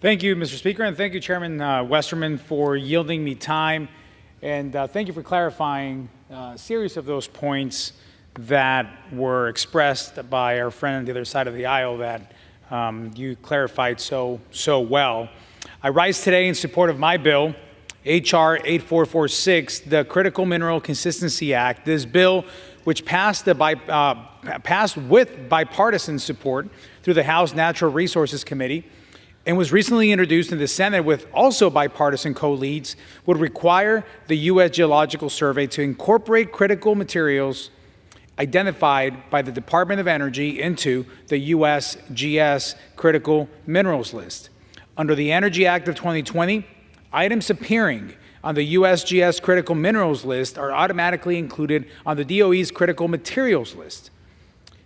Thank you, Mr. Speaker, and thank you, Chairman Westerman, for yielding me time. And thank you for clarifying a series of those points that were expressed by our friend on the other side of the aisle that you clarified so well. I rise today in support of my bill, H.R. 8446, the Critical Mineral Consistency Act. This bill, which passed with bipartisan support through the House Natural Resources Committee, and was recently introduced in the Senate with also bipartisan co-leads, would require the U.S. Geological Survey to incorporate critical materials identified by the Department of Energy into the USGS Critical Minerals List. Under the Energy Act of 2020, items appearing on the USGS Critical Minerals List are automatically included on the DOE's Critical Materials List.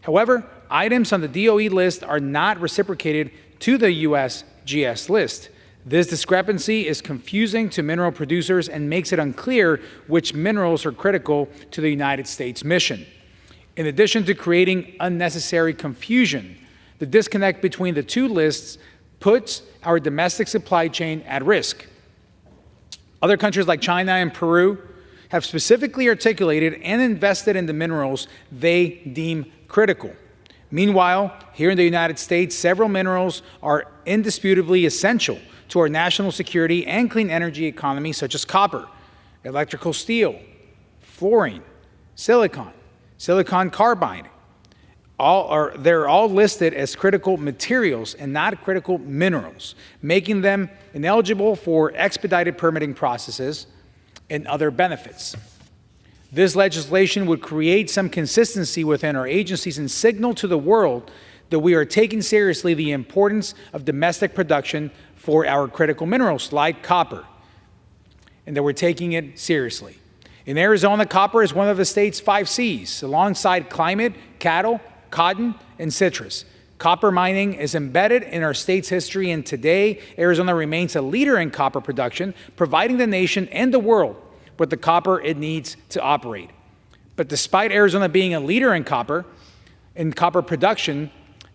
However, items on the DOE list are not reciprocated to the USGS list. This discrepancy is confusing to mineral producers and makes it unclear which minerals are critical to the United States mission. In addition to creating unnecessary confusion, the disconnect between the two lists puts our domestic supply chain at risk. Other countries like China and Peru have specifically articulated and invested in the minerals they deem critical. Meanwhile, here in the United States, several minerals are indisputably essential to our national security and clean energy economy, such as copper, electrical steel, fluorine, silicon carbide. They're all listed as critical materials and not critical minerals, making them ineligible for expedited permitting processes and other benefits. This legislation would create some consistency within our agencies and signal to the world that we are taking seriously the importance of domestic production for our critical minerals like copper, and that we're taking it seriously. In Arizona, copper is one of the state's 5 Cs, alongside climate, cattle, cotton, and citrus. Copper mining is embedded in our state's history, and today, Arizona remains a leader in copper production, providing the nation and the world with the copper it needs to operate. But despite Arizona being a leader in copper production,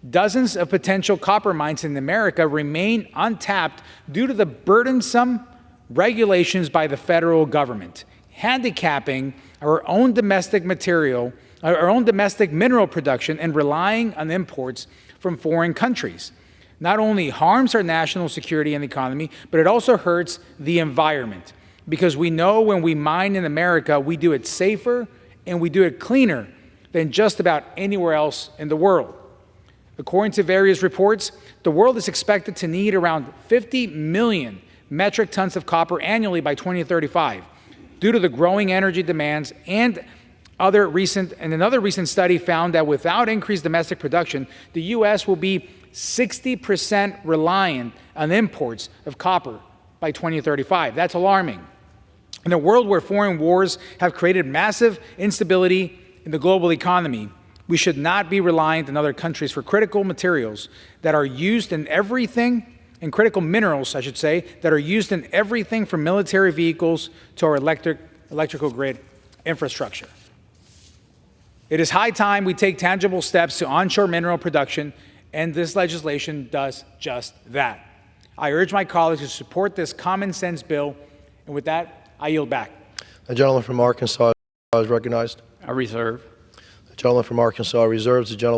dozens of potential copper mines in America remain untapped due to the burdensome regulations by the federal government, handicapping our own domestic mineral production and relying on imports from foreign countries. Not only harms our national security and economy, but it also hurts the environment. Because we know when we mine in America, we do it safer and we do it cleaner than just about anywhere else in the world. According to various reports, the world is expected to need around 50 million metric tons of copper annually by 2035 due to the growing energy demands, and another recent study found that without increased domestic production, the U.S. will be 60% reliant on imports of copper by 2035. That's alarming. In a world where foreign wars have created massive instability in the global economy, we should not be reliant on other countries for critical materials that are used in everything, and critical minerals, I should say, that are used in everything from military vehicles to our electrical grid infrastructure. It is high time we take tangible steps to onshore mineral production, and this legislation does just that. I urge my colleagues to support this common sense bill, and with that, I yield back. The gentleman from Arkansas is recognized. I reserve. The gentleman from Arkansas reserves. The gentleman